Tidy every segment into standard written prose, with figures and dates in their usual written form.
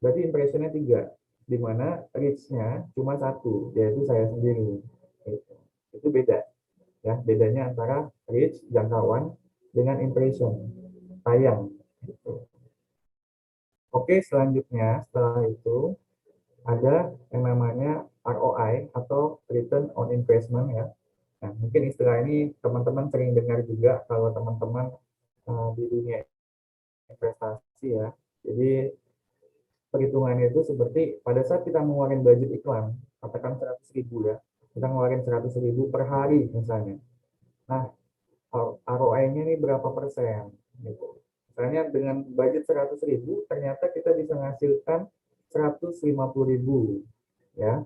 berarti impressionnya 3, di mana reach-nya cuma 1, yaitu saya sendiri. Itu beda, ya, bedanya antara reach, jangkauan, dengan impression, tayang. Oke, selanjutnya setelah itu ada yang namanya ROI atau Return on Investment, ya. Nah, mungkin istilah ini teman-teman sering dengar juga kalau teman-teman di dunia investasi, ya. Jadi perhitungannya itu seperti pada saat kita mengeluarkan budget iklan, katakan 100.000, ya, kita ngeluarin 100.000 per hari misalnya. Nah, ROI-nya ini berapa persen? Gitu. Misalnya dengan budget 100.000, ternyata kita bisa menghasilkan 150.000, ya.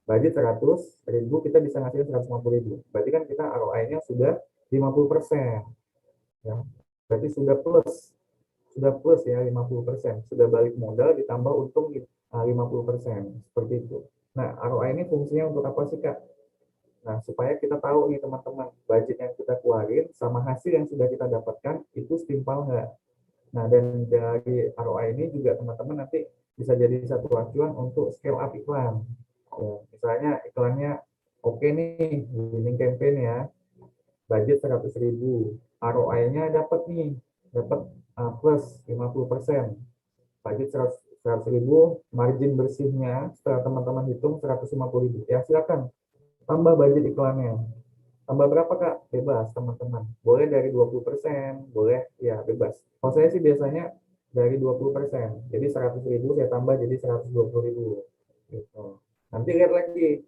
Budget 100.000, kita bisa ngasih 150.000. Berarti kan kita ROI-nya sudah 50%. Ya. Berarti sudah plus ya 50%. Sudah balik modal ditambah untung 50%. Seperti itu. Nah, ROI ini fungsinya untuk apa sih, Kak? Nah, supaya kita tahu nih teman-teman, budget yang kita keluarin sama hasil yang sudah kita dapatkan itu setimpal nggak. Nah, dan dari ROI ini juga teman-teman nanti bisa jadi satu acuan untuk scale up iklan. Ya, misalnya iklannya oke nih, winning campaign ya, budget 100.000, ROI-nya dapat nih, dapat plus 50%, budget 100.000, margin bersihnya setelah teman-teman hitung 150.000. Ya silakan tambah budget iklannya. Tambah berapa, Kak? Bebas teman-teman. Boleh dari 20%, boleh ya bebas. Kalau saya sih biasanya dari 20%. Jadi 100.000 saya tambah jadi 120.000. Gitu. Nanti lihat lagi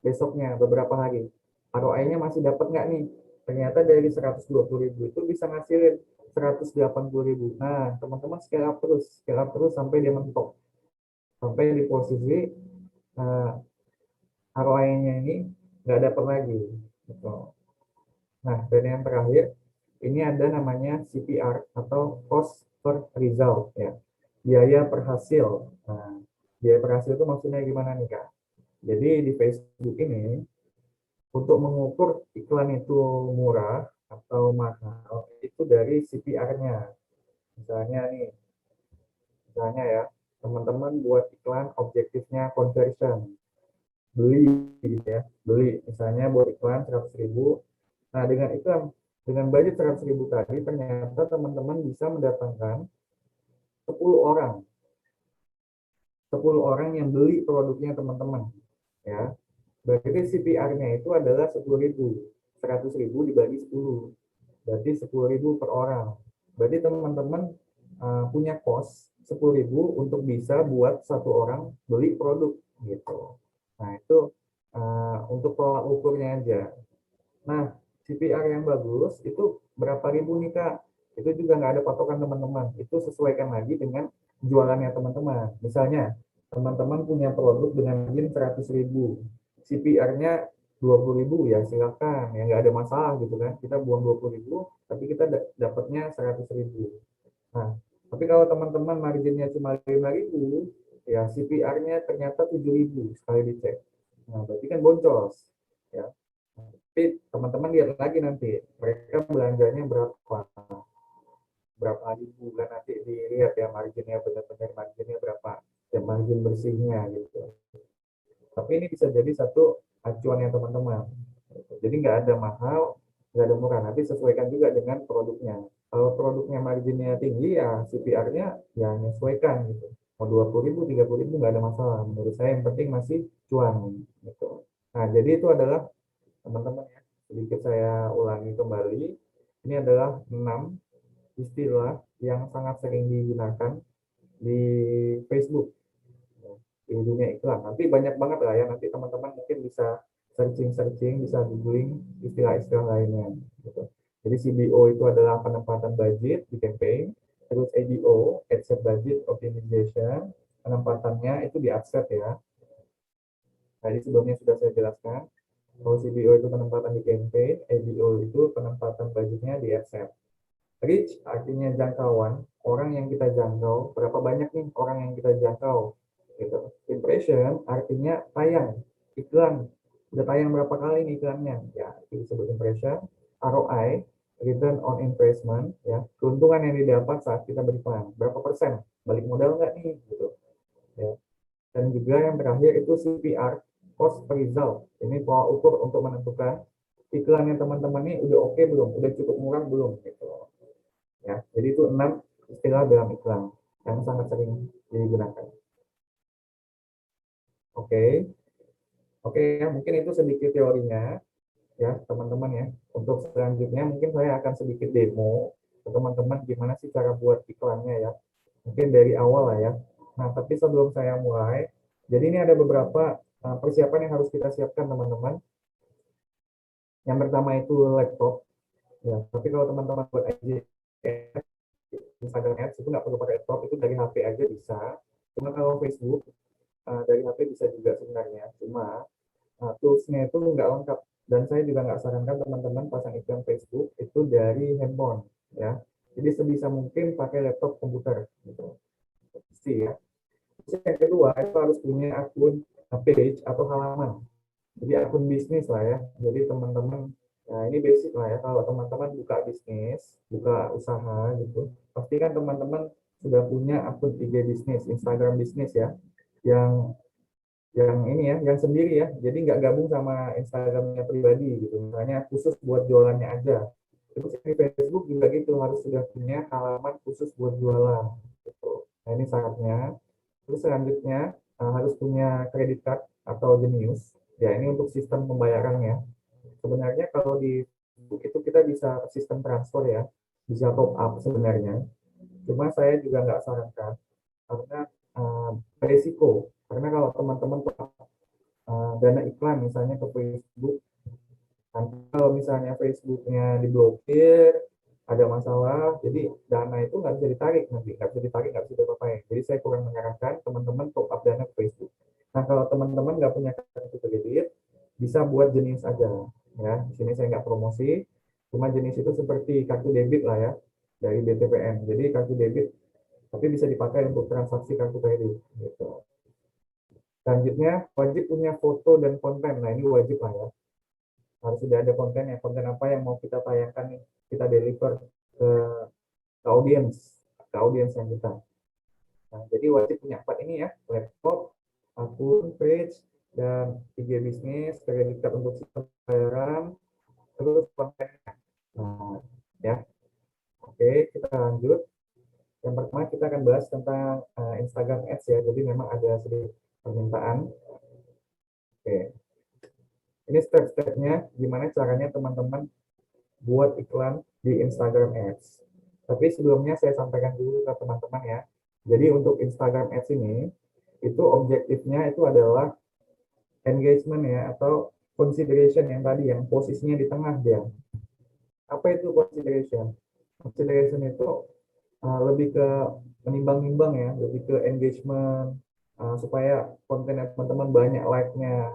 besoknya beberapa hari. ROI-nya masih dapat nggak nih? Ternyata dari 120.000 itu bisa ngasilin 180.000. Nah, teman-teman scale up terus sampai dia mentok. Sampai di posisi ROI-nya ini nggak dapat lagi. Gitu. Nah, dan yang terakhir, ini ada namanya CPR atau cost per result, ya, biaya per hasil. Nah, biaya per hasil itu maksudnya gimana nih, Kak? Jadi di Facebook ini untuk mengukur iklan itu murah atau mahal itu dari CPR-nya. Misalnya ya, teman-teman buat iklan objektifnya conversion, beli gitu ya, beli misalnya buat iklan 100.000. Nah, dengan budget 100.000 tadi, ternyata teman-teman bisa mendatangkan 10 orang. 10 orang yang beli produknya teman-teman. Ya. Berarti CPR-nya itu adalah 10.000. 100.000 dibagi 10. Berarti 10.000 per orang. Berarti teman-teman punya cost 10.000 untuk bisa buat satu orang beli produk. Gitu. Nah, itu untuk tolak ukurnya aja. Nah, CPR yang bagus itu berapa ribu nih, Kak? Itu juga nggak ada patokan teman-teman. Itu sesuaikan lagi dengan jualannya teman-teman. Misalnya, teman-teman punya produk dengan margin 100.000. CPR-nya 20.000, ya silakan. Ya nggak ada masalah gitu kan. Kita buang 20.000, tapi kita dapatnya 100.000. Nah, tapi kalau teman-teman marginnya cuma 5.000, ya CPR-nya ternyata 7.000 sekali dicek. Nah, berarti kan boncos. Ya. Tapi teman-teman lihat lagi nanti mereka belanjanya berapa ribu kan, nanti dilihat ya marginnya, benar-benar marginnya berapa, ya margin bersihnya gitu. Tapi ini bisa jadi satu acuan yang teman-teman. Jadi nggak ada mahal, nggak ada murah, nanti sesuaikan juga dengan produknya. Kalau produknya marginnya tinggi, ya CPR-nya ya menyesuaikan gitu. Mau 20.000, 30.000 nggak ada masalah. Menurut saya yang penting masih cuan gitu. Nah, jadi itu adalah teman-teman ya, sedikit saya ulangi kembali. Ini adalah 6 istilah yang sangat sering digunakan di Facebook, di dunia iklan. Nanti banyak banget lah ya, nanti teman-teman mungkin bisa searching-searching, bisa googling istilah-istilah lainnya. Gitu. Jadi CBO itu adalah penempatan budget di campaign, terus ABO, Ad Set Budget Optimization, penempatannya itu di ad set ya. Tadi sebelumnya sudah saya jelaskan. Kalau CBO itu penempatan di campaign, ABO itu penempatan budgetnya di ad set. Reach artinya jangkauan, orang yang kita jangkau, berapa banyak nih orang yang kita jangkau. Gitu. Impression artinya tayang, iklan, udah tayang berapa kali nih iklannya, ya itu disebut impression. ROI, return on investment, ya keuntungan yang didapat saat kita beriklan, berapa persen, balik modal nggak nih, gitu. ya. Dan juga yang terakhir itu CPR, cost per result. Ini pola ukur untuk menentukan iklan yang teman-teman ini udah oke belum, udah cukup murah belum gitu. Ya, jadi itu 6 istilah dalam iklan yang sangat sering digunakan. Oke, oke ya mungkin itu sedikit teorinya ya teman-teman ya. Untuk selanjutnya mungkin saya akan sedikit demo ke teman-teman gimana sih cara buat iklannya ya. Mungkin dari awal lah ya. Nah, tapi sebelum saya mulai, jadi ini ada beberapa persiapan yang harus kita siapkan teman-teman. Yang pertama itu laptop, ya. Tapi kalau teman-teman buat aja Instagram Ads itu nggak perlu pakai laptop, itu dari HP aja bisa. Cuma kalau Facebook dari HP bisa juga sebenarnya. Cuma toolsnya itu nggak lengkap. Dan saya juga nggak sarankan teman-teman pasang iklan Facebook itu dari handphone, ya. Jadi sebisa mungkin pakai laptop komputer, gitu. Pasti ya. Terus yang kedua itu harus punya akun page atau halaman. Jadi akun bisnis lah ya. Jadi teman-teman, nah ini basic lah ya. Kalau teman-teman buka bisnis, buka usaha gitu, pasti kan teman-teman sudah punya akun IG bisnis, Instagram bisnis ya, yang ini ya, yang sendiri ya. Jadi nggak gabung sama Instagramnya pribadi gitu. Misalnya khusus buat jualannya aja. Terus di Facebook juga gitu, harus sudah punya halaman khusus buat jualan. Gitu. Nah ini syaratnya. Terus selanjutnya harus punya kredit card atau Genius. Ya ini untuk sistem pembayarannya. Sebenarnya kalau di Facebook itu kita bisa sistem transfer ya, bisa top up sebenarnya. Cuma saya juga nggak sarankan karena beresiko. Karena kalau teman-teman dana iklan misalnya ke Facebook, nanti kalau misalnya Facebooknya diblokir, ada masalah, jadi dana itu nggak bisa ditarik nanti, nggak bisa ditarik, nggak bisa diapa-apain. Jadi saya kurang menyarankan teman-teman top up dana ke Facebook. Nah kalau teman-teman nggak punya kartu kredit, bisa buat jenis aja. Ya, di sini saya nggak promosi, cuma jenis itu seperti kartu debit lah ya, dari BTPN. Jadi kartu debit, tapi bisa dipakai untuk transaksi kartu kredit. Gitu. Selanjutnya, wajib punya foto dan konten. Nah ini wajib lah ya, harus sudah ada konten ya, konten apa yang mau kita tayangkan nih, kita deliver ke, ke audiens yang kita. Nah, jadi wajib punya empat ini ya, laptop, akun, page, dan IG bisnis, kredit card untuk sistem pembayaran, terus kontennya. Nah, ya, oke, kita lanjut. Yang pertama kita akan bahas tentang Instagram Ads ya, jadi memang ada sedikit permintaan. Oke, ini step-stepnya gimana caranya teman-teman buat iklan di Instagram Ads. Tapi sebelumnya saya sampaikan dulu ke teman-teman ya. Jadi untuk Instagram Ads ini, itu objektifnya itu adalah engagement ya, atau consideration yang tadi, yang posisinya di tengah dia. Apa itu consideration? Consideration itu lebih ke menimbang-nimbang ya, lebih ke engagement, supaya konten teman-teman banyak like-nya,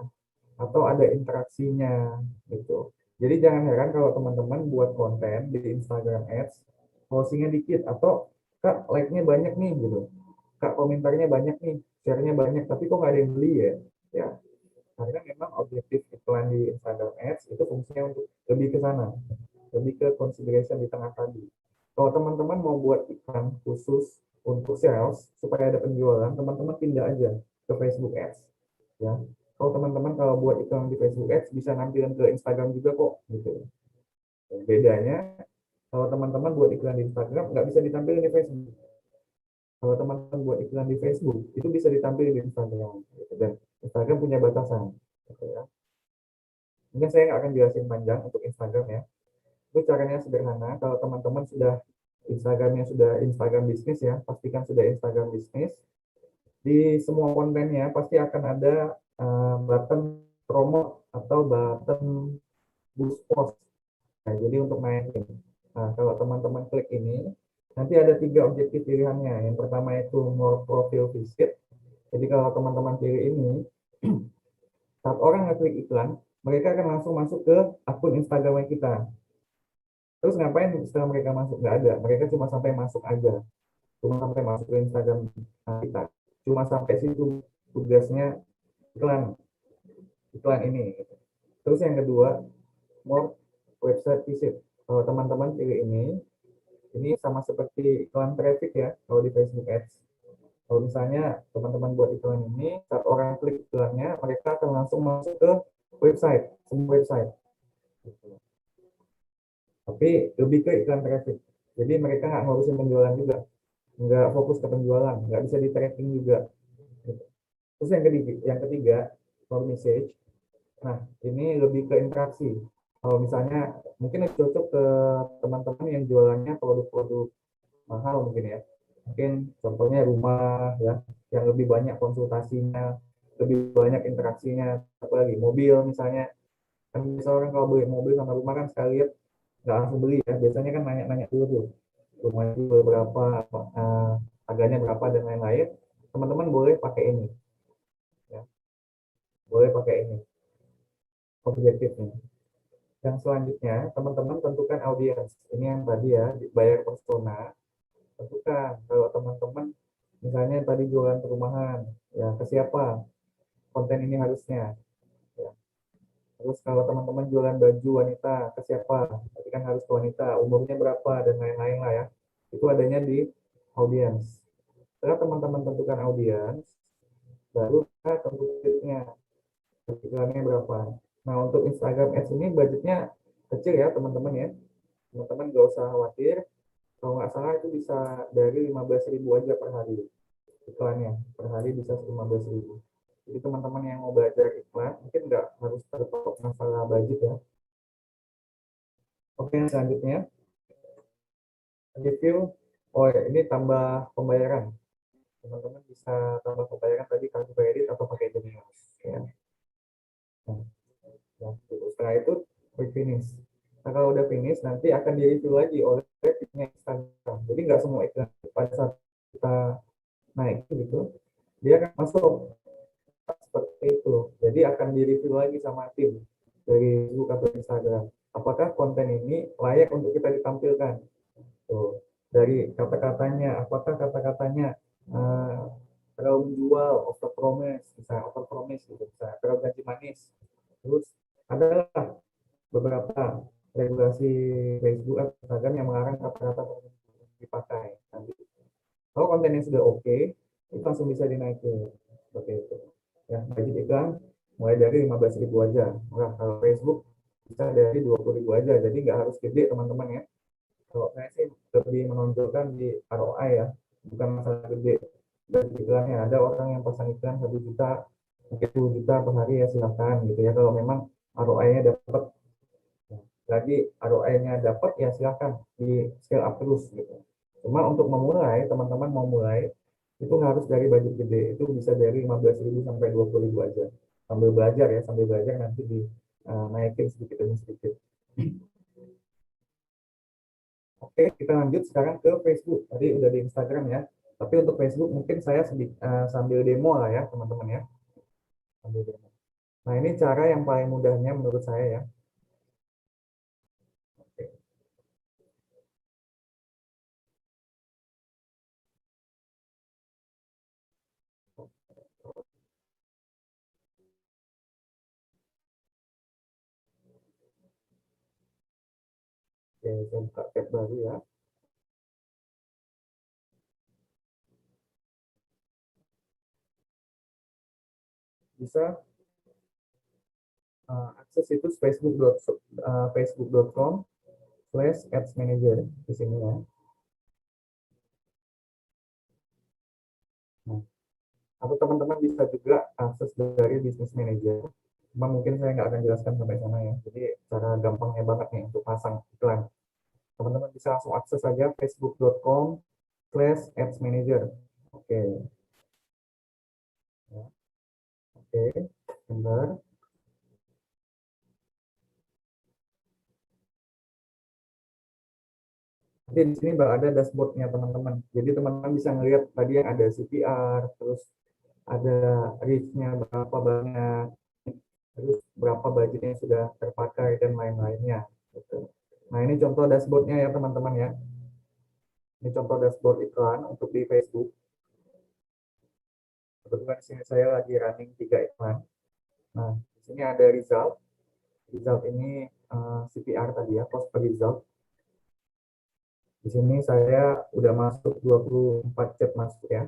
atau ada interaksinya gitu. Jadi jangan heran kalau teman-teman buat konten di Instagram Ads, postingnya dikit atau kak like-nya banyak nih gitu, kak komentarnya banyak nih, share-nya banyak, tapi kok nggak ada yang beli ya? Ya, karena memang objektif iklan di Instagram Ads itu fungsinya untuk lebih ke sana, lebih ke consideration di tengah tadi. Kalau teman-teman mau buat iklan khusus untuk sales supaya ada penjualan, teman-teman pindah aja ke Facebook Ads. Ya, kalau teman-teman kalau buat iklan di Facebook Ads bisa nampilin ke Instagram juga kok, gitu. Dan bedanya kalau teman-teman buat iklan di Instagram nggak bisa ditampilin di Facebook. Kalau teman-teman buat iklan di Facebook itu bisa ditampilin di Instagram, gitu. Dan Instagram punya batasan, gitu ya. Mungkin saya nggak akan jelasin panjang untuk Instagram ya. Itu caranya sederhana. Kalau teman-teman sudah Instagramnya sudah Instagram bisnis ya, pastikan sudah Instagram bisnis. Di semua kontennya pasti akan ada button promo atau button boost post. Nah, jadi untuk naikin. Nah, kalau teman-teman klik ini, nanti ada 3 objektif pilihannya. Yang pertama itu more profile visit. Jadi kalau teman-teman pilih ini, saat orang ngeklik iklan, mereka akan langsung masuk ke akun Instagram kita. Terus ngapain setelah mereka masuk? Nggak ada. Mereka cuma sampai masuk aja. Cuma sampai masuk ke Instagram kita. Cuma sampai situ tugasnya iklan iklan ini. Terus yang kedua, more website visit. Kalau teman-teman pilih ini sama seperti iklan traffic ya, kalau di Facebook Ads. Kalau misalnya teman-teman buat iklan ini, saat orang klik iklannya, mereka akan langsung masuk ke website, semua website. Tapi lebih ke iklan traffic. Jadi mereka nggak ngurusin penjualan juga, nggak fokus ke penjualan, nggak bisa di tracking juga. Terus yang ketiga, core message. Nah, ini lebih ke interaksi. Kalau misalnya mungkin cocok ke teman-teman yang jualannya produk-produk mahal mungkin ya. Mungkin contohnya rumah ya, yang lebih banyak konsultasinya, lebih banyak interaksinya. Apalagi mobil misalnya, kan bisa orang kalau beli mobil sama rumah kan sekali lihat nggak langsung beli ya. Biasanya kan nanya-nanya dulu tuh, rumah itu berapa, harganya berapa dan lain-lain. Teman-teman boleh pakai ini, ya, boleh pakai ini objektifnya. Yang selanjutnya, teman-teman tentukan audiens. Ini yang tadi ya, bayar persona. Tentukan kalau teman-teman misalnya tadi jualan perumahan, ya ke siapa konten ini harusnya. Ya. Terus kalau teman-teman jualan baju wanita, ke siapa? Berarti kan harus ke wanita, umurnya berapa dan lain-lain lah ya. Itu adanya di audiens. Setelah teman-teman tentukan audiens, baru kita tentukan iklannya berapa. Nah untuk Instagram Ads ini budgetnya kecil ya teman-teman ya. Teman-teman nggak usah khawatir. Kalau nggak salah itu bisa dari 15.000 aja per hari iklannya. Per hari bisa 15.000. Jadi teman-teman yang mau belajar iklan mungkin nggak harus terpatok masalah budget ya. Oke, selanjutnya review. Oh ya, ini tambah pembayaran. Teman-teman bisa tambah pembayaran tadi kartu kredit atau pakai Genius. Ya. Nah, ya, setelah itu quick finish. Nah kalau udah finish nanti akan di-review lagi oleh timnya Instagram. Jadi nggak semua iklan pada saat kita naik gitu, dia akan masuk seperti itu. Jadi akan di-review lagi sama tim dari Facebook atau Instagram. Apakah konten ini layak untuk kita ditampilkan? Tuh. Dari kata-katanya, apakah kata-katanya terlalu menjual, over promise, bisa over promise gitu, bisa terlalu janji manis. Terus adalah beberapa regulasi Facebook atau Instagram yang melarang kata-kata dipakai. Nanti kalau kontennya sudah oke, itu langsung bisa dinaikin seperti itu. Ya, budget iklan mulai dari 15.000 aja. Nah, kalau Facebook bisa dari 20.000 aja. Jadi nggak harus gede teman-teman ya. Kalau saya sih lebih menonjolkan di ROI ya, bukan masalah gede. Dan iklannya ada orang yang pasang iklan 1 juta, mungkin 10 juta per hari ya silahkan gitu ya. Kalau memang ROI-nya dapat, jadi ROI-nya dapat ya silahkan di scale up terus gitu. Cuma untuk memulai, teman-teman mau mulai, itu harus dari budget gede. Itu bisa dari 15.000 sampai 20.000 aja. Sambil belajar ya, sambil belajar nanti dinaikin sedikit demi sedikit. Oke, kita lanjut sekarang ke Facebook. Tadi udah di Instagram ya. Tapi untuk Facebook mungkin saya sambil demo lah ya, teman-teman ya. Sambil demo. Nah, ini cara yang paling mudahnya menurut saya ya. Oke, oke saya buka tab baru ya. Bisa akses itu facebook.com/ads manager di sini ya. Nah, atau teman-teman bisa juga akses dari business manager. Cuma mungkin saya nggak akan jelaskan sampai sana ya. Jadi cara gampangnya banget nih untuk pasang iklan. Teman-teman bisa langsung akses saja facebook.com/ads manager. Oke, ya, oke, bentar. Jadi di sini bakal ada dashboardnya teman-teman. Jadi teman-teman bisa ngelihat tadi yang ada CPR, terus ada reach-nya berapa banyak, terus berapa budget yang sudah terpakai dan lain-lainnya. Gitu. Nah ini contoh dashboardnya ya teman-teman ya. Ini contoh dashboard iklan untuk di Facebook. Kebetulan di sini saya lagi running 3 iklan. Nah di sini ada result. Result ini CPR tadi ya, cost per result. Di sini saya udah masuk 24 chat masuk ya.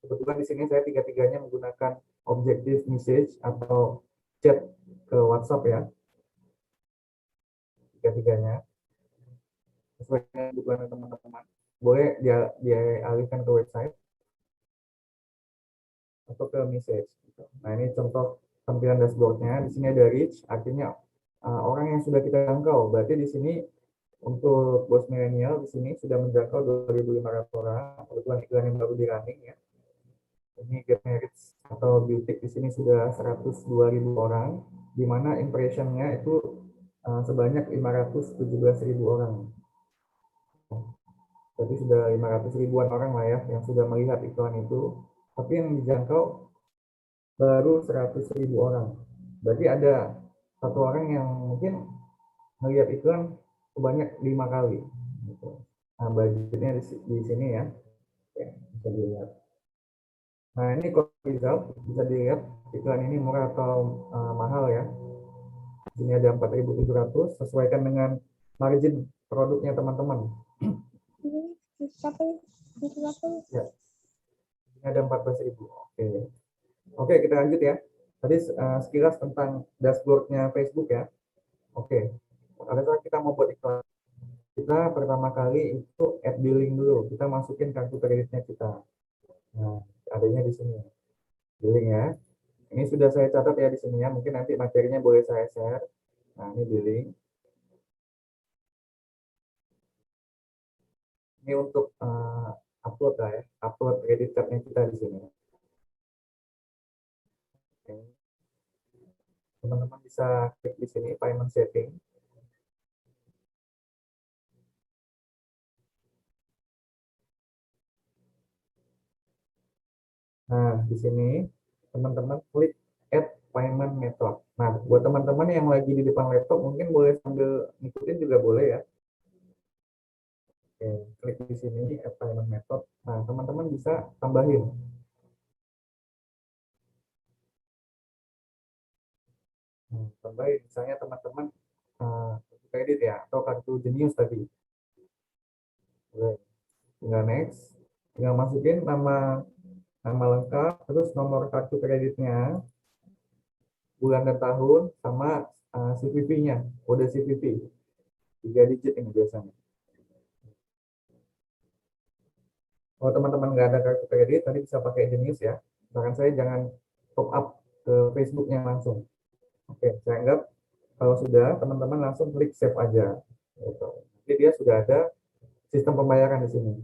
Kebetulan di sini saya tiga-tiganya menggunakan objective message atau chat ke WhatsApp ya, tiga-tiganya sesuai dengan kebutuhan teman-teman. Boleh dia alihkan ke website atau ke message. Nah, ini contoh tampilan dashboardnya. Di sini ada reach, artinya orang yang sudah kita jangkau. Berarti di sini untuk bos milenial di sini sudah menjangkau 2.500 orang. Kebetulan iklan yang baru di running ya. Ini Get Married atau Beauty di sini sudah 102.000 orang, di mana impressionnya itu sebanyak 517.000 orang. Berarti sudah 500 ribuan orang lah ya yang sudah melihat iklan itu. Tapi yang dijangkau baru 100.000 orang. Berarti ada satu orang yang mungkin melihat iklan sebanyak 5 kali. Gitu. Nah, budgetnya di sini ya. Oke, bisa dilihat. Nah, ini kalau result bisa dilihat iklan ini murah atau mahal ya. Di sini ada 4.700, sesuaikan dengan margin produknya teman-teman. Ya, ini ada 14.000. Oke. Oke, kita lanjut ya. Tadi sekilas tentang dashboardnya Facebook ya. Oke. Pada saat kita mau buat iklan, kita pertama kali itu add billing dulu. Kita masukin kartu kreditnya kita. Nah, adanya di sini. Billing ya. Ini sudah saya catat ya di sini ya. Mungkin nanti materinya boleh saya share. Nah, ini billing. Ini untuk upload lah ya. Upload kredit cardnya kita di sini. Oke. Teman-teman bisa klik di sini payment setting. Nah, di sini teman-teman klik add payment method. Nah, buat teman-teman yang lagi di depan laptop mungkin boleh sambil ngikutin juga boleh ya. Oke, klik di sini add payment method. Nah, teman-teman bisa tambahin. Tambahin, misalnya teman-teman kredit ya, atau kartu Genius tadi. Boleh. Tinggal next. Tinggal masukin nama lengkap, terus nomor kartu kreditnya, bulan dan tahun, sama CVV-nya, kode CVV. 3 digit ini biasanya. Kalau teman-teman nggak ada kartu kredit, tadi bisa pakai Genius ya. Bahkan saya jangan top up ke Facebooknya langsung. Oke, saya anggap kalau sudah, teman-teman langsung klik save aja. Gitu. Jadi dia sudah ada sistem pembayaran di sini.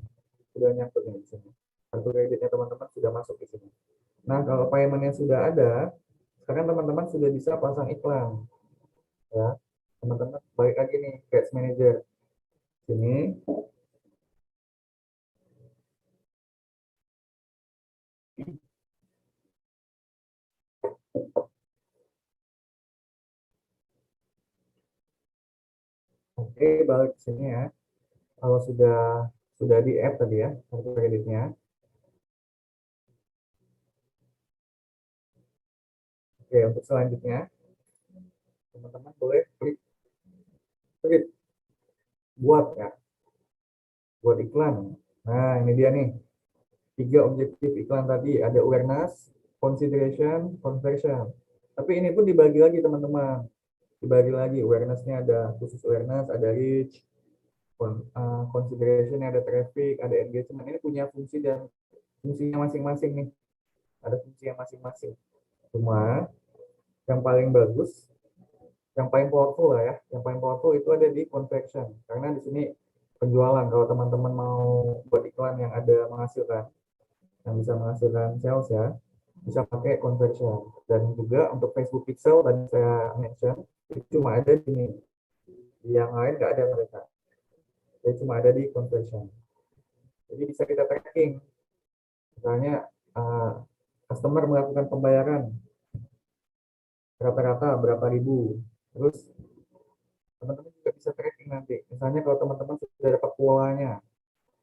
Sudah nyangkut di sini. Kartu kreditnya teman-teman sudah masuk di sini. Nah, kalau paymentnya sudah ada, sekarang teman-teman sudah bisa pasang iklan. Ya, teman-teman balik lagi nih ke Ads Manager. Sini, oke, balik ke sini ya. Kalau sudah di add tadi ya kartu kreditnya. Oke, untuk selanjutnya teman-teman boleh klik buat ya, buat iklan. Nah, ini dia nih. 3 objektif iklan tadi, ada awareness, consideration, conversion. Tapi ini pun dibagi lagi teman-teman. Dibagi lagi, awareness-nya ada khusus awareness, ada reach, consideration, ada traffic, ada engagement. Ini punya fungsi dan fungsinya masing-masing nih. Ada fungsi yang masing-masing. Cuma yang paling bagus, yang paling powerful lah ya, yang paling powerful itu ada di conversion. Karena di sini penjualan, kalau teman-teman mau buat iklan yang ada menghasilkan, yang bisa menghasilkan sales ya, bisa pakai conversion. Dan juga untuk Facebook Pixel tadi saya mention, itu cuma ada di sini. Di yang lain nggak ada mereka. Jadi cuma ada di conversion. Jadi bisa kita tracking. Misalnya customer melakukan pembayaran rata-rata berapa ribu. Terus teman-teman juga bisa tracking nanti. Misalnya kalau teman-teman sudah dapat polanya,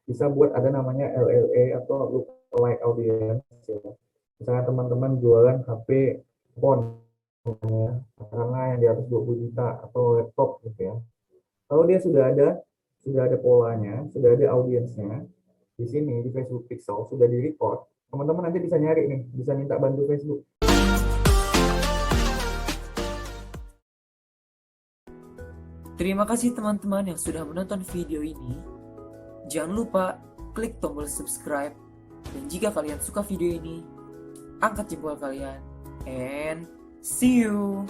bisa buat ada namanya LLA atau lookalike audience. Ya. Misalnya teman-teman jualan HP phone, karena yang di atas 20 juta atau laptop gitu ya. Kalau dia sudah ada polanya, sudah ada audiensnya, di sini di Facebook Pixel sudah di record, Teman-teman nanti bisa nyari nih, bisa minta bantu Facebook. Terima kasih teman-teman yang sudah menonton video ini. Jangan lupa klik tombol subscribe. Dan jika kalian suka video ini, angkat jempol kalian. And see you!